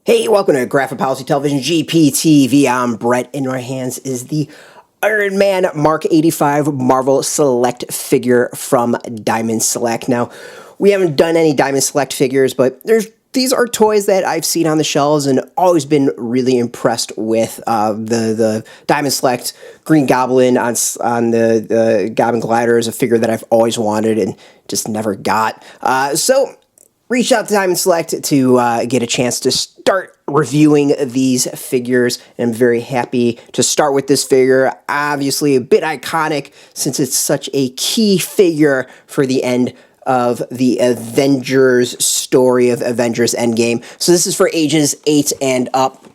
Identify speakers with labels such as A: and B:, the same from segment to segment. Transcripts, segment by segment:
A: Hey, welcome to Graphic Policy Television GPTV. I'm Brett. In our hands is the Iron Man Mark 85 Marvel Select figure from Diamond Select. Now, we haven't done any Diamond Select figures, but these are toys that I've seen on the shelves and always been really impressed with. The Diamond Select Green Goblin on the Goblin Glider is a figure that I've always wanted and just never got. So reached out to Diamond Select to get a chance to start reviewing these figures, and I'm very happy to start with this figure. Obviously a bit iconic since it's such a key figure for the end of the Avengers story of Avengers Endgame. So this is for ages 8 and up.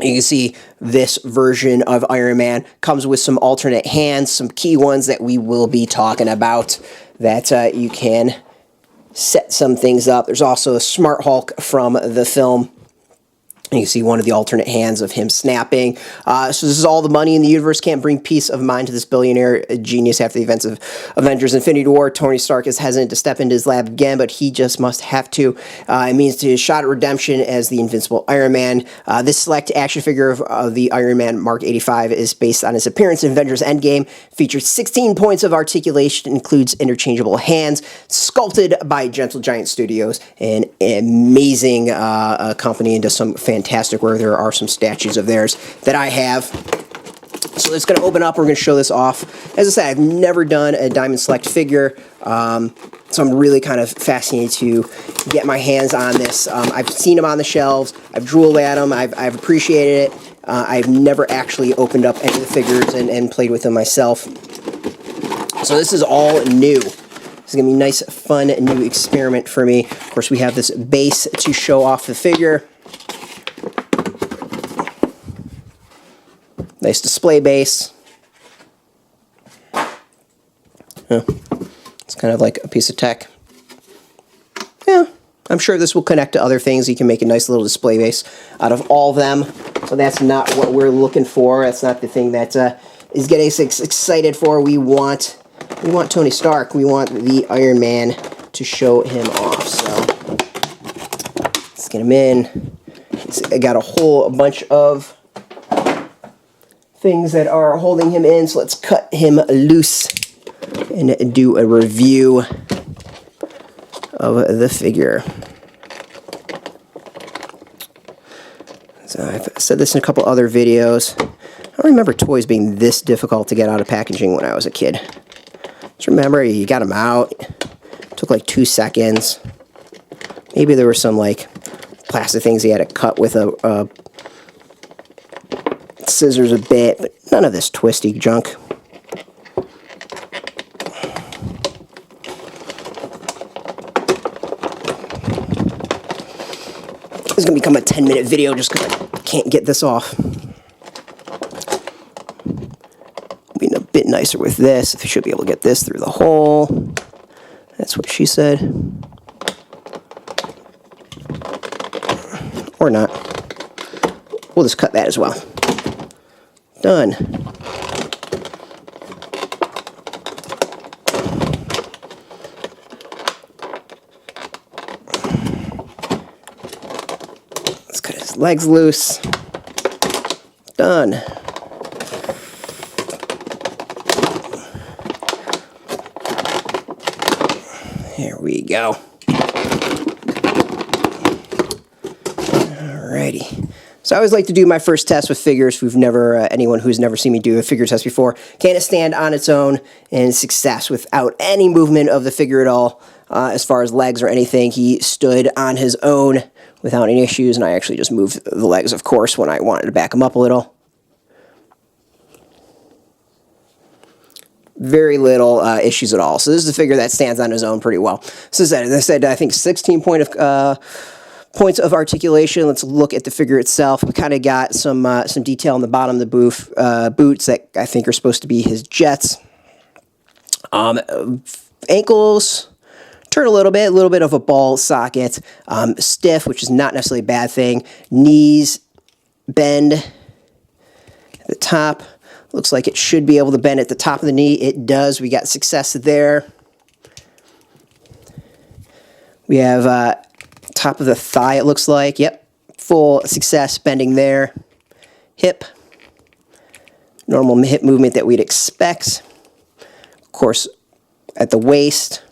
A: You can see this version of Iron Man comes with some alternate hands, some key ones that we will be talking about that you can set some things up. There's also a Smart Hulk from the film. You can see one of the alternate hands of him snapping. So this is all the money in the universe can't bring peace of mind to this billionaire genius after the events of Avengers Infinity War. Tony Stark is hesitant to step into his lab again, but he just must have to. It means to his shot at redemption as the invincible Iron Man. This select action figure of the Iron Man Mark 85 is based on his appearance in Avengers Endgame. Features 16 points of articulation, includes interchangeable hands, sculpted by Gentle Giant Studios, an amazing company, and does some fantastic work. There are some statues of theirs that I have. So it's going to open up. We're going to show this off. As I said, I've never done a Diamond Select figure, so I'm really kind of fascinated to get my hands on this. I've seen them on the shelves. I've drooled at them. I've appreciated it. I've never actually opened up any of the figures and played with them myself. So this is all new. This is going to be a nice, fun, new experiment for me. Of course, we have this base to show off the figure. Nice display base. It's kind of like a piece of tech. Yeah, I'm sure this will connect to other things. You can make a nice little display base out of all of them. So that's not what we're looking for. That's not the thing that is getting us excited for. We want Tony Stark. We want the Iron Man to show him off. So let's get him in. I got a whole bunch of things that are holding him in, so let's cut him loose and do a review of the figure. So I've said this in a couple other videos. I don't remember toys being this difficult to get out of packaging when I was a kid. Just remember, you got them out. It took like 2 seconds. Maybe there were some like plastic things you had to cut with a scissors a bit, but none of this twisty junk. This is going to become a 10-minute video just because I can't get this off. Being a bit nicer with this. I should be able to get this through the hole. That's what she said. Or not. We'll just cut that as well. Done. Let's cut his legs loose. Done. There we go. Alrighty. So I always like to do my first test with figures. We've never, anyone who's never seen me do a figure test before, can it stand on its own and success without any movement of the figure at all, as far as legs or anything. He stood on his own without any issues, and I actually just moved the legs, of course, when I wanted to back him up a little. Very little issues at all. So this is a figure that stands on his own pretty well. So as I said, I think 16 points of articulation. Let's look at the figure itself. We kind of got some detail on the bottom of the boots that I think are supposed to be his jets. Ankles turn a little bit of a ball socket. Stiff, which is not necessarily a bad thing. Knees bend at the top. Looks like it should be able to bend at the top of the knee. It does. We got success there. We have top of the thigh, it looks like. Yep, full success bending there. Hip, normal hip movement that we'd expect. Of course, at the waist,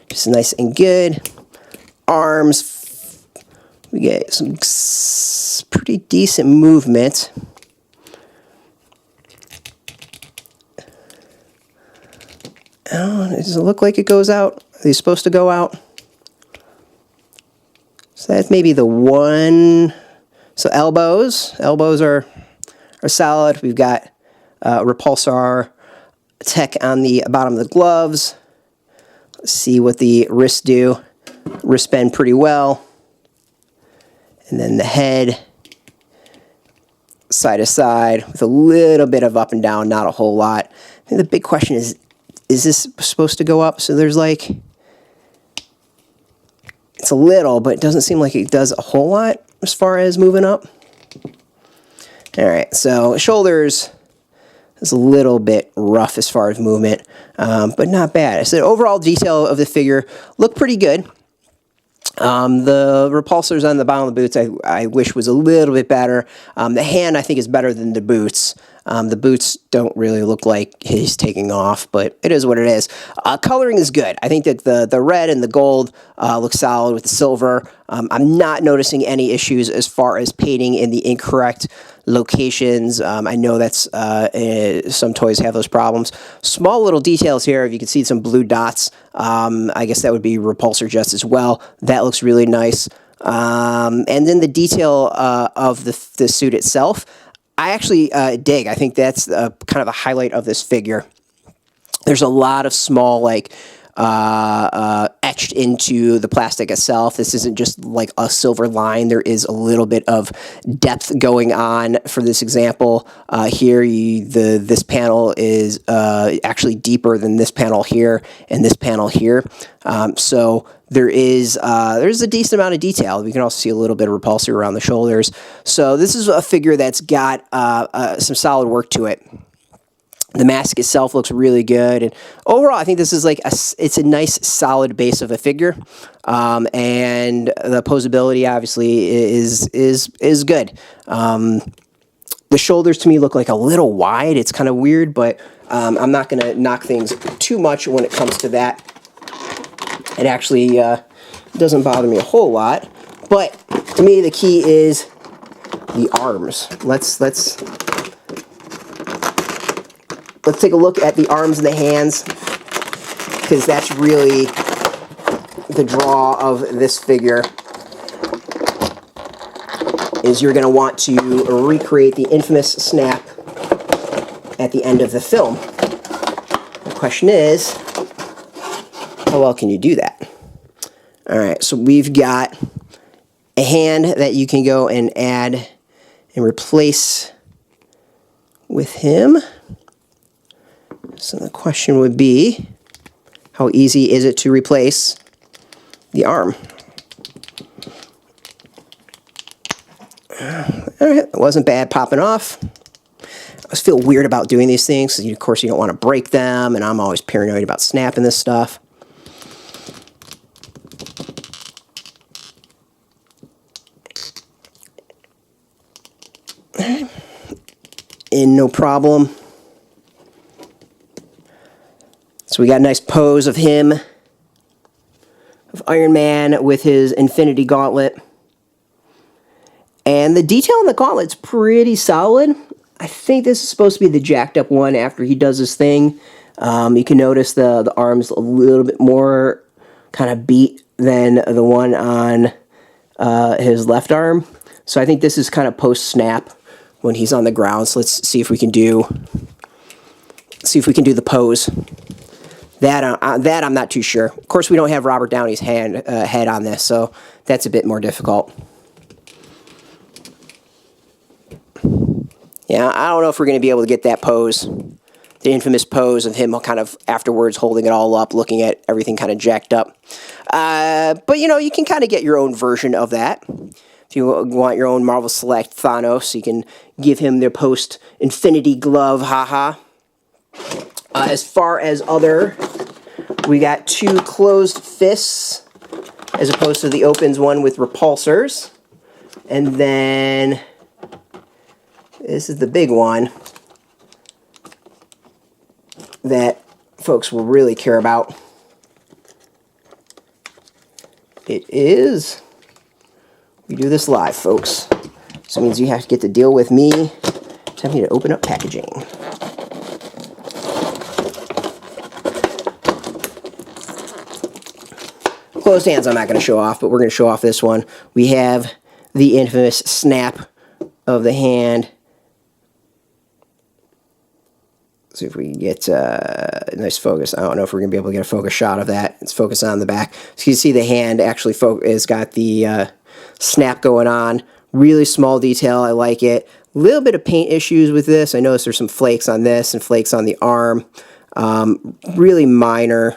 A: just nice and good. Arms, we get some pretty decent movement. Oh, does it look like it goes out? Are they supposed to go out? So that's maybe the one. So elbows are solid. We've got repulsor tech on the bottom of the gloves. Let's see what the wrists do. Wrist bend pretty well. And then the head, side to side, with a little bit of up and down, not a whole lot. I think the big question is this supposed to go up? So there's like, it's a little, but it doesn't seem like it does a whole lot as far as moving up. All right, so shoulders is a little bit rough as far as movement, but not bad. I said overall detail of the figure looked pretty good. The repulsors on the bottom of the boots I wish was a little bit better. The hand I think is better than the boots. The boots don't really look like he's taking off, but it is what it is. Coloring is good. I think that the red and the gold look solid with the silver. I'm not noticing any issues as far as painting in the incorrect locations. I know that's some toys have those problems. Small little details here. If you can see some blue dots, I guess that would be repulsor just as well. That looks really nice. And then the detail of the suit itself, I actually dig. I think that's kind of a highlight of this figure. There's a lot of small, like, etched into the plastic itself. This isn't just like a silver line. There is a little bit of depth going on. For this example, here, this panel is actually deeper than this panel here and this panel here. So there's a decent amount of detail. We can also see a little bit of repulsor around the shoulders. So this is a figure that's got some solid work to it. The mask itself looks really good, and overall, I think this is like it's a nice, solid base of a figure, and the posability obviously is good. The shoulders to me look like a little wide. It's kind of weird, but I'm not going to knock things too much when it comes to that. It actually doesn't bother me a whole lot, but to me the key is the arms. Let's take a look at the arms and the hands, because that's really the draw of this figure. Is you're going to want to recreate the infamous snap at the end of the film. The question is, how well can you do that? All right, so we've got a hand that you can go and add and replace with him. So the question would be, how easy is it to replace the arm? All right, it wasn't bad popping off. I always feel weird about doing these things. Of course, you don't want to break them, and I'm always paranoid about snapping this stuff. All right. And no problem. So we got a nice pose of him, of Iron Man with his Infinity Gauntlet. And the detail on the gauntlet's pretty solid. I think this is supposed to be the jacked up one after he does his thing. You can notice the arm's a little bit more kind of beat than the one on his left arm. So I think this is kind of post-snap when he's on the ground. So let's see if we can do the pose. That I'm not too sure. Of course, we don't have Robert Downey's head on this, so that's a bit more difficult. Yeah, I don't know if we're going to be able to get that pose, the infamous pose of him kind of afterwards holding it all up, looking at everything kind of jacked up. But, you can kind of get your own version of that. If you want your own Marvel Select Thanos, you can give him their post-Infinity Glove, haha. As far as we got two closed fists, as opposed to the opens one with repulsors. And then this is the big one that folks will really care about. It is, we do this live, folks. So it means you have to get to deal with me telling me to open up packaging. Closed hands I'm not going to show off, but we're going to show off this one. We have the infamous snap of the hand. See if we can get a nice focus. I don't know if we're going to be able to get a focus shot of that. It's focused on the back. So you see the hand actually has got the snap going on. Really small detail. I like it. A little bit of paint issues with this. I noticed there's some flakes on this and flakes on the arm. Really minor,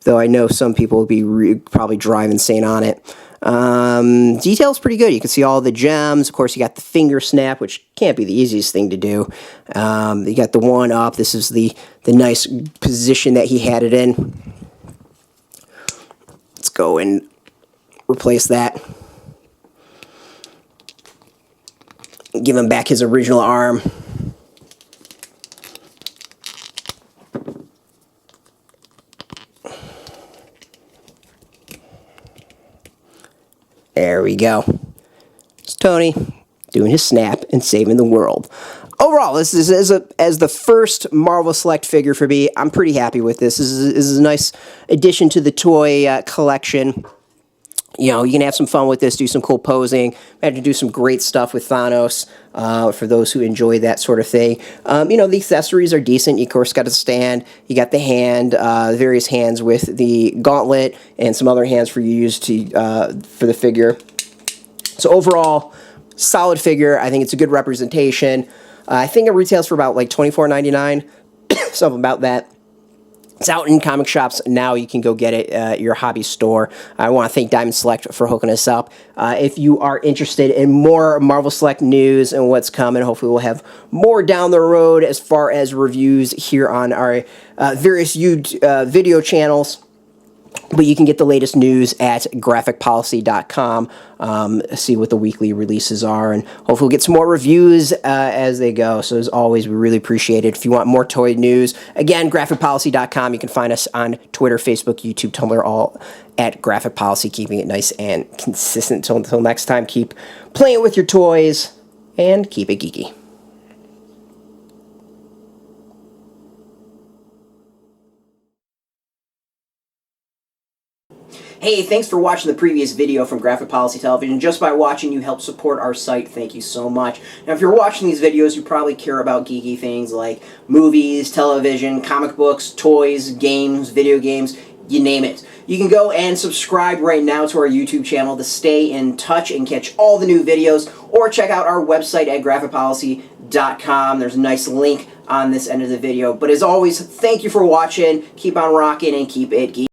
A: though I know some people will be probably drive insane on it. Detail's pretty good. You can see all the gems. Of course, you got the finger snap, which can't be the easiest thing to do. You got the one up. This is the nice position that he had it in. Let's go and replace that. Give him back his original arm. There we go. It's Tony doing his snap and saving the world. Overall, this is as the first Marvel Select figure for me. I'm pretty happy with this. This is a nice addition to the toy collection. You know, you can have some fun with this, do some cool posing, have to do some great stuff with Thanos for those who enjoy that sort of thing. You know, the accessories are decent. You, of course, got a stand. You got the hand, various hands with the gauntlet, and some other hands for you use to for the figure. So overall, solid figure. I think it's a good representation. I think it retails for about like $24.99, something about that. It's out in comic shops now. You can go get it at your hobby store. I want to thank Diamond Select for hooking us up. If you are interested in more Marvel Select news and what's coming, hopefully we'll have more down the road as far as reviews here on our various YouTube video channels. But you can get the latest news at graphicpolicy.com, see what the weekly releases are, and hopefully we'll get some more reviews as they go. So as always, we really appreciate it. If you want more toy news, again, graphicpolicy.com. You can find us on Twitter, Facebook, YouTube, Tumblr, all at Graphic Policy, keeping it nice and consistent. Until next time, keep playing with your toys, and keep it geeky. Hey, thanks for watching the previous video from Graphic Policy Television. Just by watching, you help support our site. Thank you so much. Now, if you're watching these videos, you probably care about geeky things like movies, television, comic books, toys, games, video games, you name it. You can go and subscribe right now to our YouTube channel to stay in touch and catch all the new videos, or check out our website at graphicpolicy.com. There's a nice link on this end of the video. But as always, thank you for watching. Keep on rocking and keep it geeky.